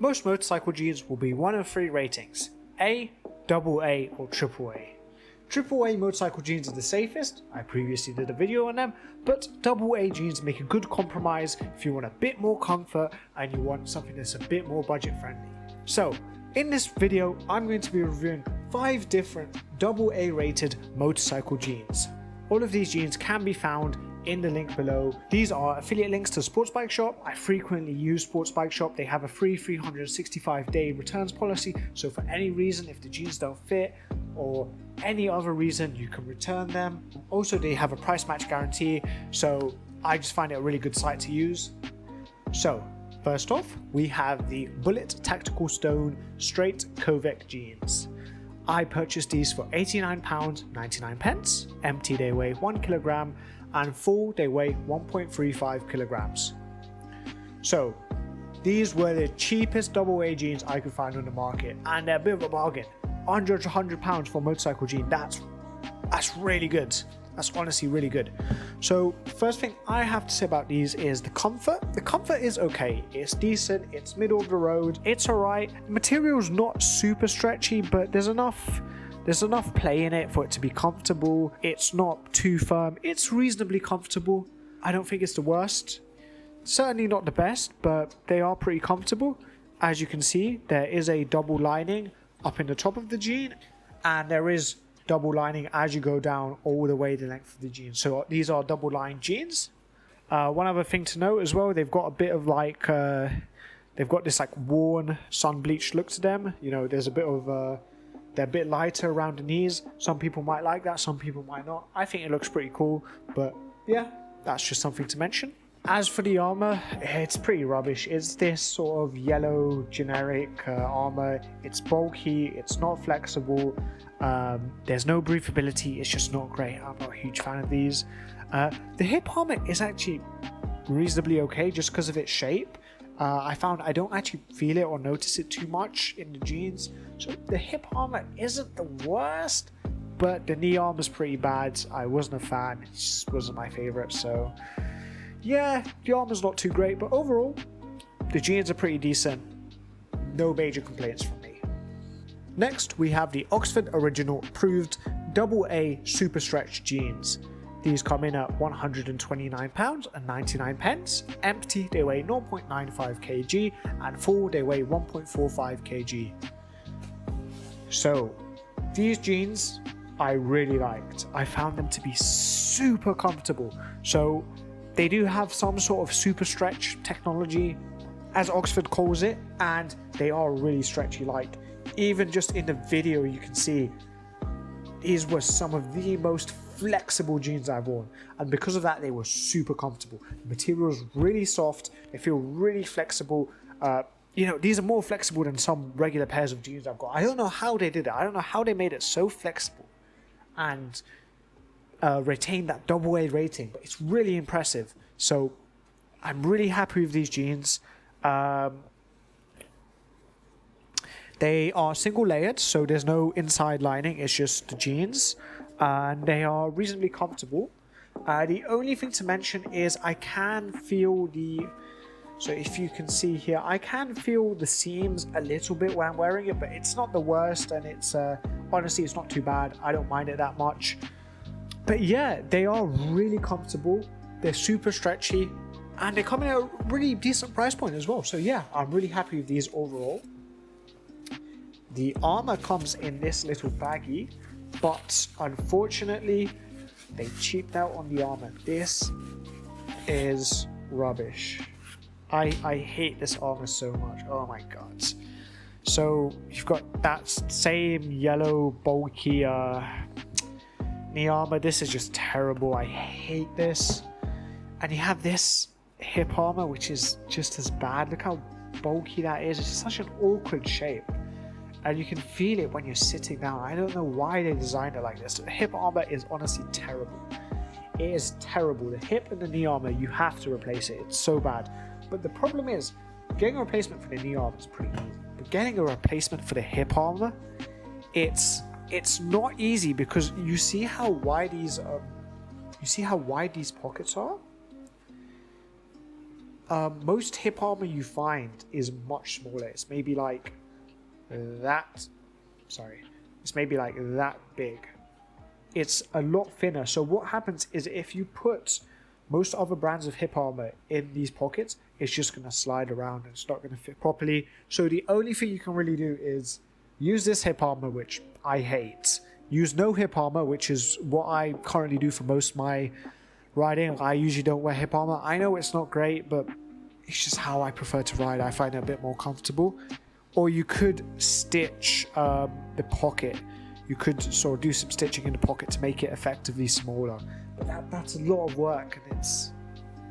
Most motorcycle jeans will be one of three ratings: A, AA, or AAA. AAA motorcycle jeans are the safest, I previously did a video on them, but AA jeans make a good compromise if you want a bit more comfort and you want something that's a bit more budget friendly. So, in this video, I'm going to be reviewing 5 different AA rated motorcycle jeans. All of these jeans can be found in the link below. These are affiliate links to Sports Bike Shop. I frequently use Sports Bike Shop. They have a free 365-day returns policy, so for any reason, if the jeans don't fit or any other reason, you can return them. Also, they have a price match guarantee, so I just find it a really good site to use. So first off, we have the Bullet Tactical Stone Straight Covec jeans. I purchased these for £89.99, empty they weigh 1 kilogram, and full they weigh 1.35 kilograms. So these were the cheapest AA jeans I could find on the market, and they're a bit of a bargain. Under £100 for a motorcycle jean, that's really good. That's honestly really good. So first thing I have to say about these is the comfort. The comfort is okay. It's decent. It's middle of the road. It's alright. The material's not super stretchy, but there's enough play in it for it to be comfortable. It's not too firm. It's reasonably comfortable. I don't think it's the worst. Certainly not the best, but they are pretty comfortable. As you can see, there is a double lining up in the top of the jean, and there is double lining as you go down all the way the length of the jean. So these are double lined jeans. One other thing to note as well, they've got a bit of like they've got this like worn sun bleached look to them. You know, there's a bit of they're a bit lighter around the knees. Some people might like that, some people might not. I think it looks pretty cool, but yeah, that's just something to mention. As for the armor, it's pretty rubbish. It's this sort of yellow generic armor. It's bulky, it's not flexible, there's no breathability, it's just not great. I'm not a huge fan of these. The hip armor is actually reasonably okay just because of its shape. I found I don't actually feel it or notice it too much in the jeans. So the hip armor isn't the worst, but the knee armor is pretty bad. I wasn't a fan, it just wasn't my favorite. So yeah, the armor's not too great, but overall, the jeans are pretty decent. No major complaints from me. Next, we have the Oxford Original Approved AA Super Stretch jeans. These come in at £129.99. Empty, they weigh 0.95 kg, and full, they weigh 1.45 kg. So, these jeans I really liked. I found them to be super comfortable. So, they do have some sort of super stretch technology, as Oxford calls it, and they are really stretchy. Like, even just in the video you can see, these were some of the most flexible jeans I've worn, and because of that they were super comfortable. The material is really soft, they feel really flexible. You know, these are more flexible than some regular pairs of jeans I've got. I don't know how they did it. I don't know how they made it so flexible and retain that AA rating, but it's really impressive. So I'm really happy with these jeans. They are single layered, so there's no inside lining, it's just the jeans, and they are reasonably comfortable. The only thing to mention is I can feel so if you can see here, I can feel the seams a little bit when I'm wearing it, but it's not the worst, and it's honestly it's not too bad. I don't mind it that much. But yeah, they are really comfortable, they're super stretchy, and they come in at a really decent price point as well. So yeah, I'm really happy with these overall. The armor comes in this little baggie, but unfortunately they cheaped out on the armor. This is rubbish. I hate this armor so much. Oh my god. So you've got that same yellow bulky knee armor. This is just terrible. I hate this. And you have this hip armor, which is just as bad. Look how bulky that is. It's such an awkward shape, and you can feel it when you're sitting down. I don't know why they designed it like this. The hip armor is honestly terrible. It is terrible. The hip and the knee armor, you have to replace it. It's so bad. But the problem is, getting a replacement for the knee armor is pretty easy. But getting a replacement for the hip armor, it's not easy, because you see how wide these pockets are. most hip armor you find is much smaller. It's maybe like that. Sorry, it's maybe like that big. It's a lot thinner. So what happens is if you put most other brands of hip armor in these pockets, it's just going to slide around and it's not going to fit properly. So the only thing you can really do is use this hip armor, which I hate. Use no hip armor, which is what I currently do for most of my riding. I usually don't wear hip armor. I know it's not great, but it's just how I prefer to ride. I find it a bit more comfortable. Or you could stitch the pocket. You could sort of do some stitching in the pocket to make it effectively smaller. But that's a lot of work, and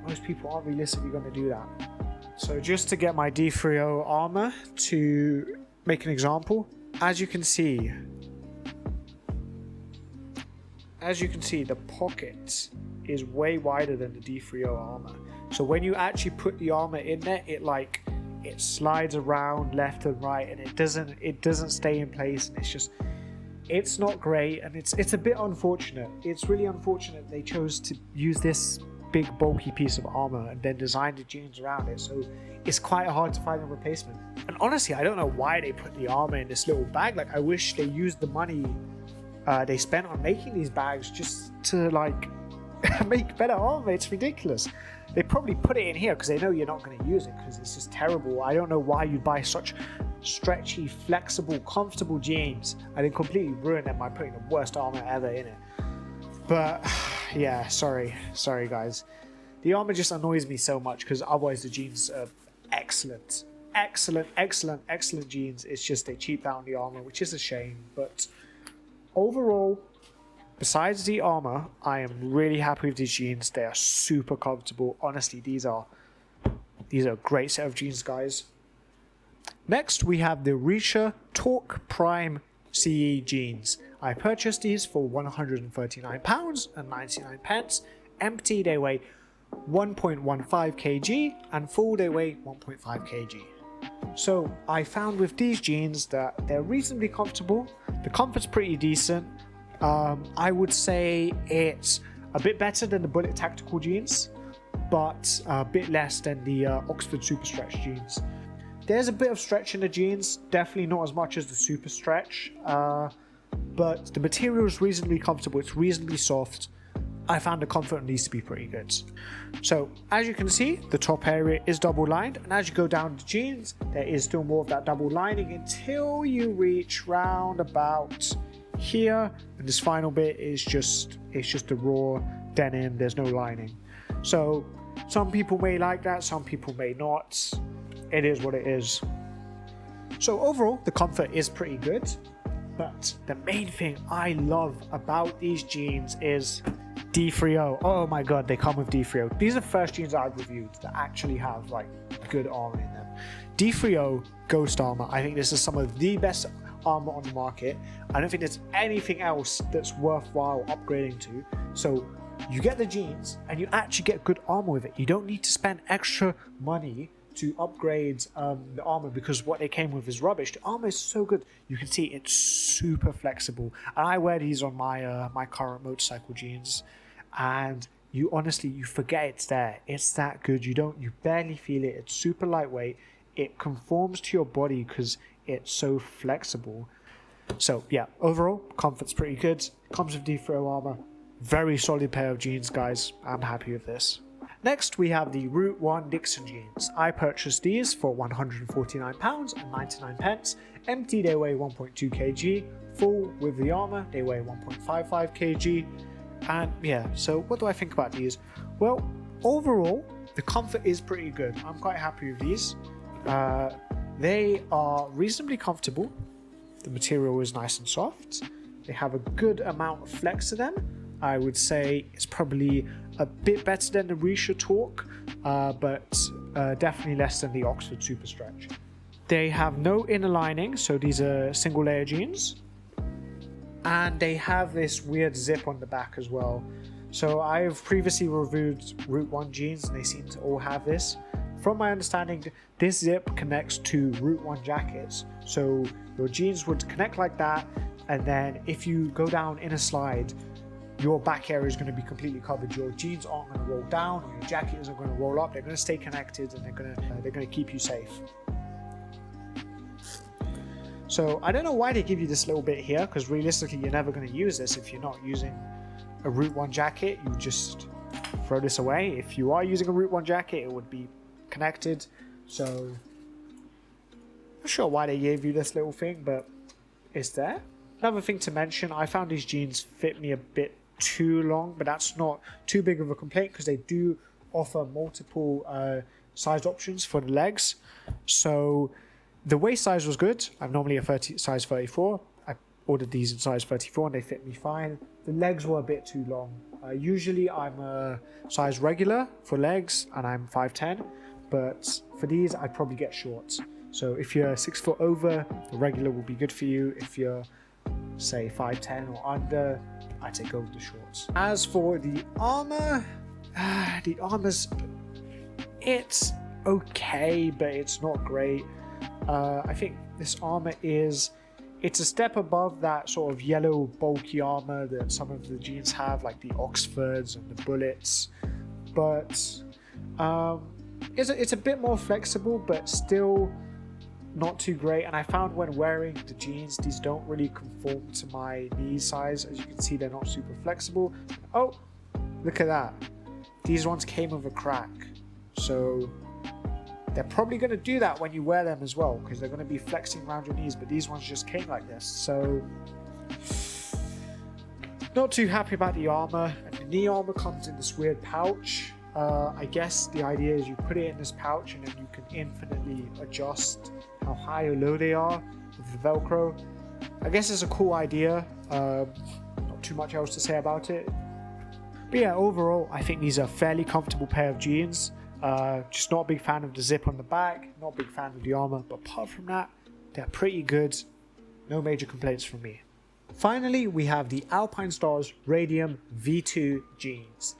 most people aren't realistically going to do that. So just to get my D3O armor, to make an example, as you can see, the pocket is way wider than the D3O armor. So when you actually put the armor in there, it slides around left and right, and it doesn't stay in place, and it's not great, and it's a bit unfortunate. It's really unfortunate they chose to use this big bulky piece of armor and then design the jeans around it, so it's quite hard to find a replacement. And honestly, I don't know why they put the armor in this little bag. Like, I wish they used the money they spent on making these bags just to like make better armor. It's ridiculous. They probably put it in here because they know you're not going to use it, because it's just terrible. I don't know why you'd buy such stretchy, flexible, comfortable jeans and then completely ruin them by putting the worst armor ever in it. But yeah, sorry guys. The armor just annoys me so much, because otherwise the jeans are excellent jeans. It's just they cheap out on the armor, which is a shame. But overall, besides the armor, I am really happy with these jeans. They are super comfortable. Honestly, these are a great set of jeans, guys. Next, we have the Richa Torque Prime CE jeans. I purchased these for £139.99. Empty, they weigh 1.15 kg, and full, they weigh 1.5 kg. So I found with these jeans that they're reasonably comfortable. The comfort's pretty decent. I would say it's a bit better than the Bullet Tactical jeans, but a bit less than the Oxford Super Stretch jeans. There's a bit of stretch in the jeans, definitely not as much as the Super Stretch, but the material is reasonably comfortable. It's reasonably soft. I found the comfort on these to be pretty good. So as you can see, the top area is double lined, and as you go down the jeans, there is still more of that double lining until you reach round about here, and this final bit is just a raw denim. There's no lining. So some people may like that, some people may not. It is what it is. So overall, the comfort is pretty good, but the main thing I love about these jeans is D3O. Oh my god, they come with D3O. These are the first jeans I've reviewed that actually have like good armor in them. D3O Ghost Armor. I think this is some of the best armor on the market. I don't think there's anything else that's worthwhile upgrading to. So you get the jeans and you actually get good armor with it. You don't need to spend extra money to upgrade the armor, because what they came with is rubbish. The armor is so good. You can see it's super flexible, and I wear these on my my current motorcycle jeans, and you forget it's there. It's that good. You barely feel it. It's super lightweight. It conforms to your body because it's so flexible. So yeah, overall comfort's pretty good. Comes with D3O armor. Very solid pair of jeans, guys. I'm happy with this. Next, we have the Route 1 Dixon jeans. I purchased these for £149.99. Empty, they weigh 1.2 kg. Full with the armor, they weigh 1.55 kg. And yeah, so what do I think about these? Well, overall, the comfort is pretty good. I'm quite happy with these. They are reasonably comfortable. The material is nice and soft. They have a good amount of flex to them. I would say it's probably a bit better than the Richa Torque, but definitely less than the Oxford Super Stretch. They have no inner lining, so these are single layer jeans. And they have this weird zip on the back as well. So I've previously reviewed Route 1 jeans and they seem to all have this. From my understanding, this zip connects to Route 1 jackets. So your jeans would connect like that, and then if you go down in a slide, your back area is going to be completely covered. Your jeans aren't going to roll down, or your jacket isn't going to roll up. They're going to stay connected, and they're going to keep you safe. So I don't know why they give you this little bit here, because realistically you're never going to use this. If you're not using a Route 1 jacket, you just throw this away. If you are using a Route 1 jacket, it would be connected. So not sure why they gave you this little thing, but it's there. Another thing to mention, I found these jeans fit me a bit too long, but that's not too big of a complaint because they do offer multiple size options for the legs. So the waist size was good. I'm normally a size 34. I ordered these in size 34 and they fit me fine. The legs were a bit too long. Usually I'm a size regular for legs and I'm 5'10", but for these I'd probably get shorts. So if you're 6 foot over, the regular will be good for you. If you're say 5'10" or under, I'd say go with the shorts. As for the armor, the armor's, it's okay, but it's not great. I think this armor it's a step above that sort of yellow bulky armor that some of the jeans have, like the Oxfords and the Bullets, but it's a bit more flexible, but still not too great. And I found when wearing the jeans, these don't really conform to my knee size. As you can see, they're not super flexible. Oh, look at that. These ones came with a crack. So they're probably going to do that when you wear them as well, because they're going to be flexing around your knees, but these ones just came like this. So not too happy about the armor. And the knee armor comes in this weird pouch. I guess the idea is you put it in this pouch and then you can infinitely adjust how high or low they are with the Velcro. I guess it's a cool idea. Not too much else to say about it. But yeah, overall, I think these are a fairly comfortable pair of jeans. Just not a big fan of the zip on the back, not a big fan of the armor, but apart from that, they're pretty good. No major complaints from me. Finally, we have the Alpinestars Radium V2 jeans.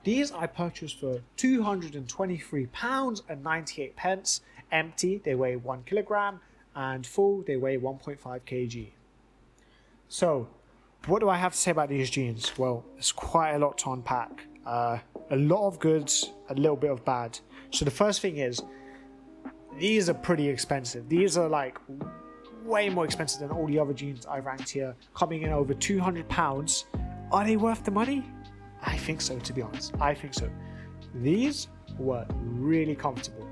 These I purchased for £223 and 98 pence. Empty, they weigh 1 kilogram, and full, they weigh 1.5 kg. So, what do I have to say about these jeans? Well, there's quite a lot to unpack. A lot of goods, a little bit of bad. So the first thing is, these are pretty expensive. These are like way more expensive than all the other jeans I ranked here, coming in over £200. Are they worth the money? I think so, to be honest. I think so. These were really comfortable.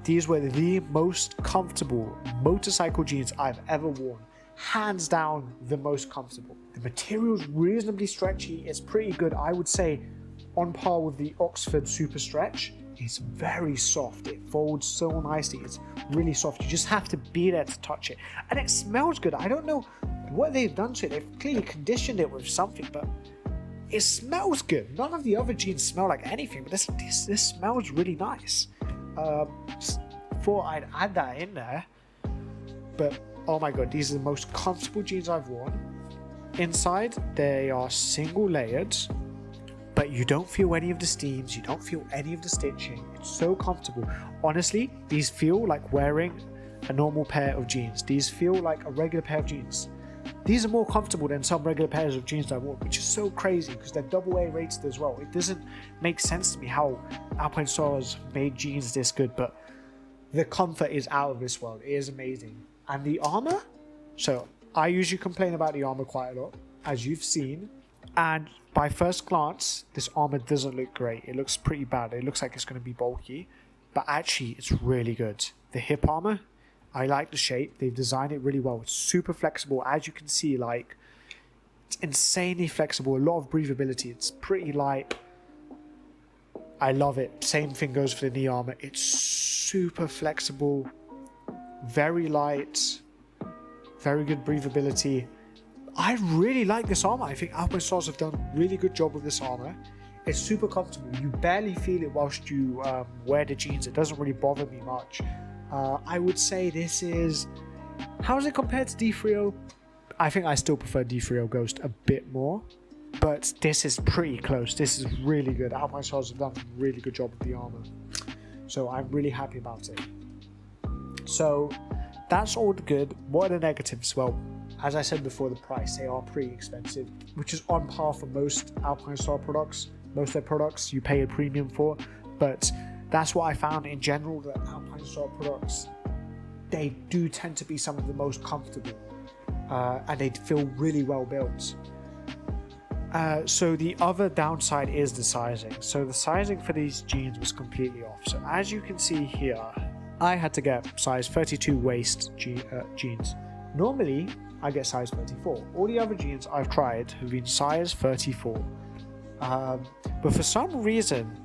These were the most comfortable motorcycle jeans I've ever worn. Hands down, the most comfortable. The material's reasonably stretchy. It's pretty good. I would say on par with the Oxford Super Stretch. It's very soft. It folds so nicely. It's really soft. You just have to be there to touch it. And it smells good. I don't know what they've done to it. They've clearly conditioned it with something, but it smells good. None of the other jeans smell like anything, but this smells really nice. Just thought I'd add that in there. But oh my god, these are the most comfortable jeans I've worn. Inside, they are single layered, but you don't feel any of the steams, you don't feel any of the stitching. It's so comfortable. Honestly, these feel like wearing a normal pair of jeans. These feel like a regular pair of jeans. These are more comfortable than some regular pairs of jeans I've worn, which is so crazy because they're AA rated as well. It doesn't make sense to me how Alpinestars made jeans this good, but the comfort is out of this world. It is amazing. And the armor? So I usually complain about the armor quite a lot, as you've seen. And by first glance, this armor doesn't look great. It looks pretty bad. It looks like it's going to be bulky, but actually it's really good. The hip armor, I like the shape. They've designed it really well. It's super flexible. As you can see, like, it's insanely flexible. A lot of breathability. It's pretty light. I love it. Same thing goes for the knee armor. It's super flexible, very light, very good breathability. I really like this armor. I think Alpinestars have done a really good job with this armor. It's super comfortable. You barely feel it whilst you wear the jeans. It doesn't really bother me much. I would say this is... How is it compared to D3O? I think I still prefer D3O Ghost a bit more. But this is pretty close. This is really good. Alpinestars have done a really good job with the armor. So I'm really happy about it. So that's all the good. What are the negatives? Well, as I said before, the price, they are pretty expensive, which is on par for most Alpinestars products. Most of their products you pay a premium for, but that's what I found in general, that Alpinestars products, they do tend to be some of the most comfortable, and they feel really well built. So the other downside is the sizing. So the sizing for these jeans was completely off. So as you can see here, I had to get size 32 waist jeans. Normally, I get size 34. All the other jeans I've tried have been size 34. But for some reason,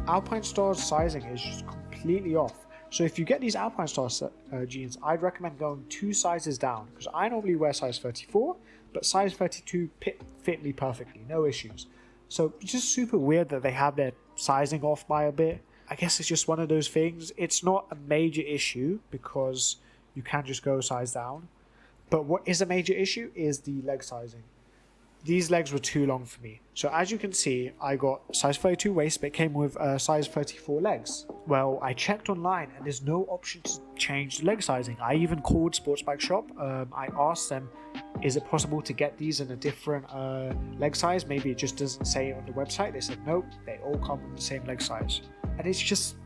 Alpinestars sizing is just completely off. So if you get these Alpinestars jeans, I'd recommend going 2 sizes down, because I normally wear size 34, but size 32 fit me perfectly, no issues. So it's just super weird that they have their sizing off by a bit. I guess it's just one of those things. It's not a major issue because you can just go size down. But what is a major issue is the leg sizing. These legs were too long for me. So as you can see, I got size 32 waist, but it came with size 34 legs. Well, I checked online and there's no option to change the leg sizing. I even called Sports Bike Shop. I asked them, is it possible to get these in a different leg size? Maybe it just doesn't say it on the website. They said, nope, they all come in the same leg size. And it's just,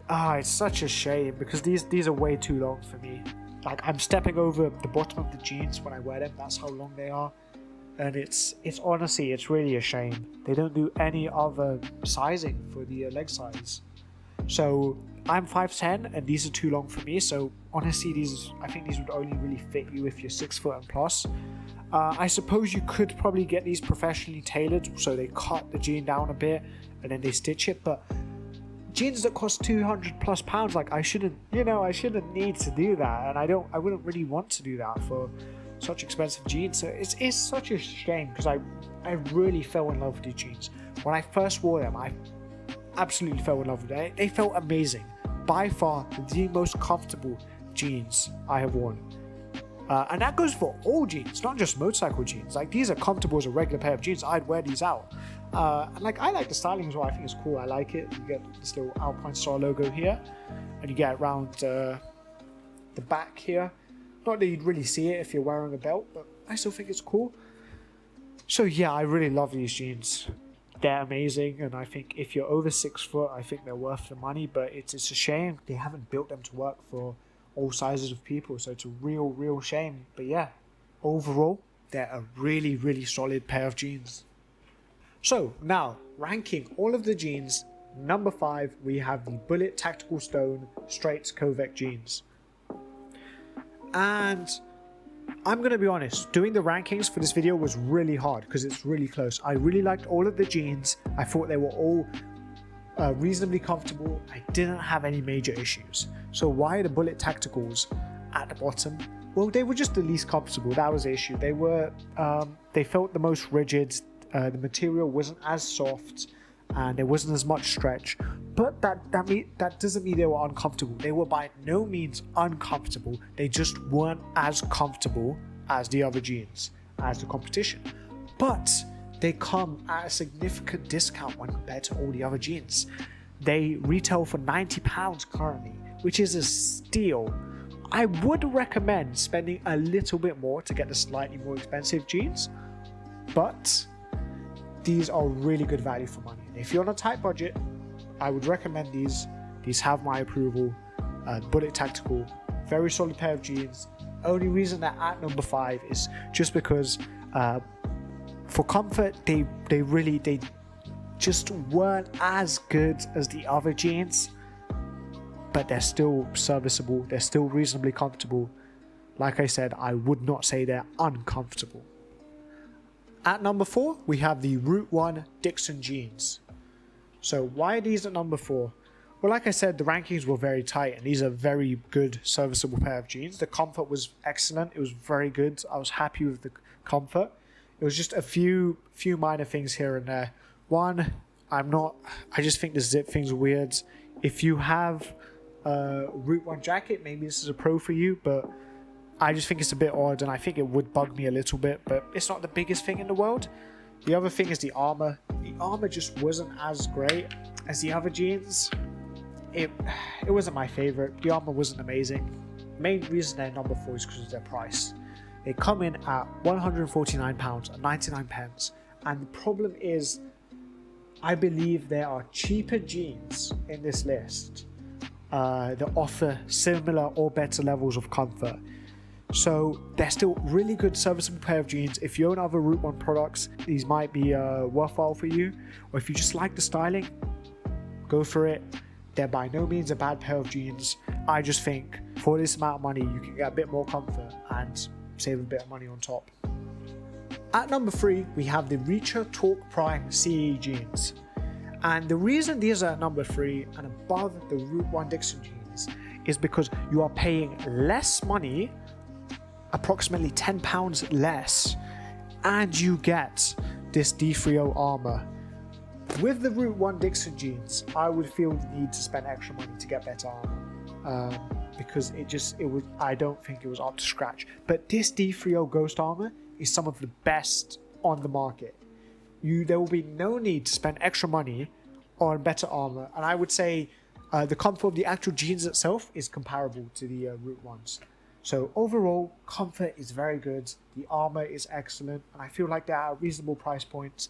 it's such a shame because these are way too long for me. Like, I'm stepping over the bottom of the jeans when I wear them. That's how long they are. And it's honestly, it's really a shame. They don't do any other sizing for the leg size. So I'm 5'10" and these are too long for me. So honestly, I think these would only really fit you if you're 6 foot and plus. I suppose you could probably get these professionally tailored, so they cut the jean down a bit and then they stitch it. But jeans that cost £200+, like I shouldn't need to do that, and I wouldn't really want to do that for such expensive jeans. So it's such a shame because I really fell in love with these jeans. When I first wore them, I absolutely fell in love with them. They felt amazing. By far the most comfortable jeans I have worn. And that goes for all jeans, not just motorcycle jeans. Like, these are comfortable as a regular pair of jeans. I'd wear these out. And like, I like the styling as well. I think it's cool. I like it. You get this little Alpinestars logo here, and you get around the back here. Not that you'd really see it if you're wearing a belt, but I still think it's cool. So yeah, I really love these jeans. They're amazing, and I think if you're over 6 foot, I think they're worth the money. But it's a shame they haven't built them to work for all sizes of people. So it's a real shame. But yeah, overall, they're a really solid pair of jeans. So now, ranking all of the jeans, number 5, we have the Bullet Tactical Stone Straight Covec jeans. And I'm going to be honest, doing the rankings for this video was really hard because it's really close. I really liked all of the jeans. I thought they were all reasonably comfortable. I didn't have any major issues. So why are the Bullet Tacticals at the bottom? Well, they were just the least comfortable. That was the issue. They felt the most rigid. The material wasn't as soft, and there wasn't as much stretch. But that doesn't mean they were uncomfortable. They were by no means uncomfortable. They just weren't as comfortable as the other jeans, as the competition. But they come at a significant discount when compared to all the other jeans. They retail for £90 currently, which is a steal. I would recommend spending a little bit more to get the slightly more expensive jeans, but these are really good value for money. And if you're on a tight budget, I would recommend these. These have my approval. Bullet Tactical, very solid pair of jeans. Only reason they're at number 5 is just because for comfort, they just weren't as good as the other jeans, but they're still serviceable. They're still reasonably comfortable. Like I said, I would not say they're uncomfortable. At number 4, we have the Route 1 Dixon jeans. So why are these at number 4? Well, like I said, the rankings were very tight, and these are very good, serviceable pair of jeans. The comfort was excellent. It was very good. I was happy with the comfort. It was just a few minor things here and there. One, I just think the zip thing's weird. If you have a Route 1 jacket, maybe this is a pro for you, but I just think it's a bit odd, and I think it would bug me a little bit, but it's not the biggest thing in the world. The other thing is the armor. The armor just wasn't as great as the other jeans. It wasn't my favorite. The armor wasn't amazing. Main reason they're number 4 is because of their price. They come in at £149.99, and the problem is, I believe there are cheaper jeans in this list that offer similar or better levels of comfort. So they're still really good serviceable pair of jeans. If you own other Route 1 products, these might be worthwhile for you. Or if you just like the styling, go for it. They're by no means a bad pair of jeans. I just think for this amount of money, you can get a bit more comfort and save a bit of money on top. At number 3, we have the Richa Talk Prime CE jeans. And the reason these are at number 3 and above the Route 1 Dixon jeans is because you are paying less money, approximately £10 less, and you get this D3O armor. With the Route 1 Dixon jeans, I would feel the need to spend extra money to get better armor, because I don't think it was up to scratch. But this D3O Ghost armor is some of the best on the market. There will be no need to spend extra money on better armor, and I would say the comfort of the actual jeans itself is comparable to the Route 1s. So overall, comfort is very good, the armor is excellent, and I feel like they're at reasonable price points.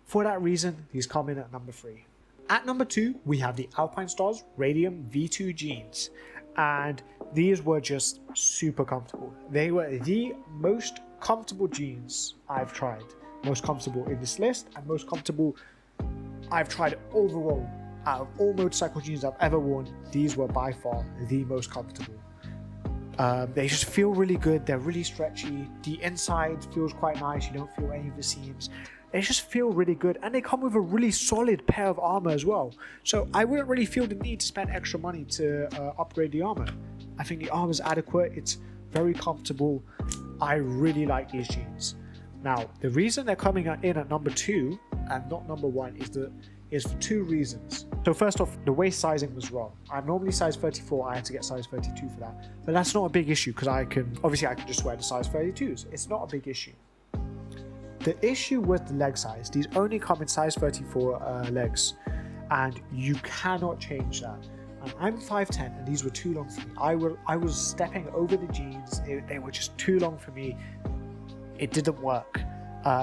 For that reason, these come in at number 3. At number 2, we have the Alpinestars Radium V2 jeans, and these were just super comfortable. They were the most comfortable jeans I've tried. Most comfortable in this list, and most comfortable I've tried overall. Out of all motorcycle jeans I've ever worn, these were by far the most comfortable. They just feel really good, they're really stretchy, the inside feels quite nice, you don't feel any of the seams. They just feel really good, and they come with a really solid pair of armor as well. So I wouldn't really feel the need to spend extra money to upgrade the armor. I think the armor is adequate, it's very comfortable. I really like these jeans. Now, the reason they're coming in at number 2 and not number 1 is for 2 reasons. So first off, the waist sizing was wrong. I'm normally size 34, I had to get size 32 for that. But that's not a big issue because I can just wear the size 32s. It's not a big issue. The issue with the leg size, these only come in size 34 legs, and you cannot change that. And I'm 5'10", and these were too long for me. I was stepping over the jeans, they were just too long for me. It didn't work.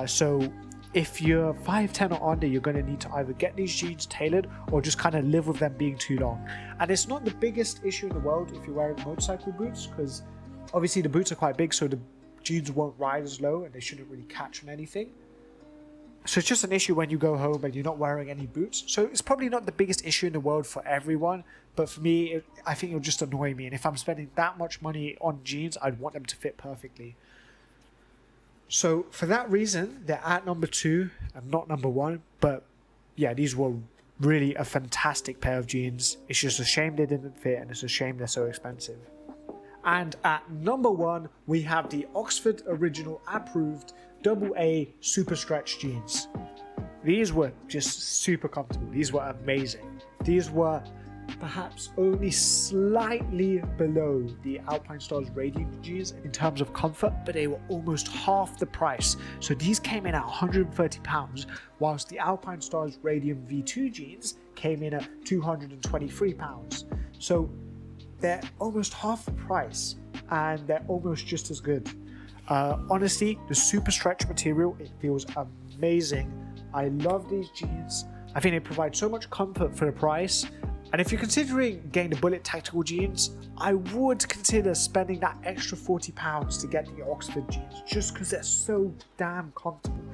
So if you're 5'10" or under, you're going to need to either get these jeans tailored or just kind of live with them being too long. And it's not the biggest issue in the world if you're wearing motorcycle boots, because obviously the boots are quite big, so the jeans won't ride as low and they shouldn't really catch on anything. So it's just an issue when you go home and you're not wearing any boots. So it's probably not the biggest issue in the world for everyone, but for me, I think it'll just annoy me. And if I'm spending that much money on jeans, I'd want them to fit perfectly. So for that reason, they're at number 2 and not number 1. But yeah, these were really a fantastic pair of jeans. It's just a shame they didn't fit, and it's a shame they're so expensive. And at number 1, we have the Oxford Original Approved AA Super Stretch jeans. These were just super comfortable. These were amazing. These were perhaps only slightly below the Alpinestars Radium jeans in terms of comfort, but they were almost half the price. So these came in at £130, whilst the Alpinestars Radium V2 jeans came in at £223. So they're almost half the price, and they're almost just as good. Honestly, the super stretch material, it feels amazing. I love these jeans. I think they provide so much comfort for the price. And if you're considering getting the Bullet Tactical jeans, I would consider spending that extra £40 to get the Oxford jeans, just because they're so damn comfortable.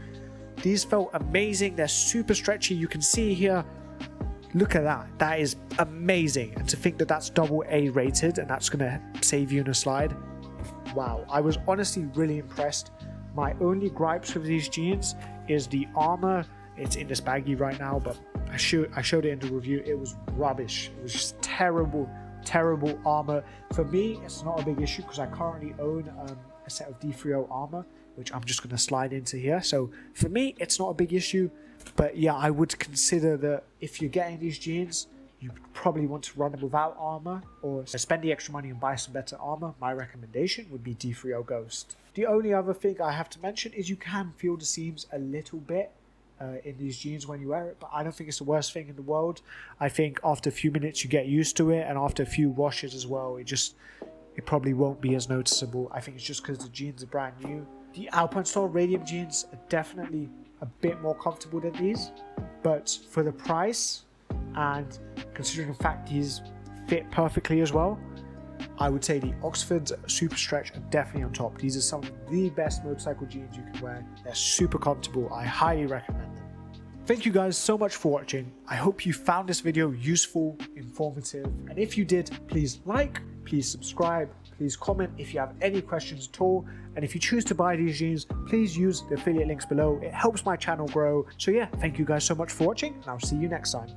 These felt amazing. They're super stretchy. You can see here, look at that. That is amazing. And to think that that's AA rated and that's going to save you in a slide. Wow. I was honestly really impressed. My only gripes with these jeans is the armor. It's in this baggie right now, but I showed it in the review. It was rubbish. It was just terrible armor. For me, it's not a big issue because I currently own a set of D3O armor, which I'm just going to slide into here. So for me, it's not a big issue. But yeah, I would consider that if you're getting these jeans, you probably want to run them without armor or spend the extra money and buy some better armor. My recommendation would be D3O Ghost. The only other thing I have to mention is you can feel the seams a little bit in these jeans when you wear it, but I don't think it's the worst thing in the world. I think after a few minutes you get used to it, and after a few washes as well, it it probably won't be as noticeable. I think it's just because the jeans are brand new. The Alpinestars Radium jeans are definitely a bit more comfortable than these, but for the price and considering the fact these fit perfectly as well, I would say the Oxfords Super Stretch are definitely on top. These are some of the best motorcycle jeans you can wear. They're super comfortable. I highly recommend them. Thank you guys so much for watching. I hope you found this video useful, informative, and if you did, please like, please subscribe, please comment if you have any questions at all, and if you choose to buy these jeans, please use the affiliate links below. It helps my channel grow. So yeah, thank you guys so much for watching, and I'll see you next time.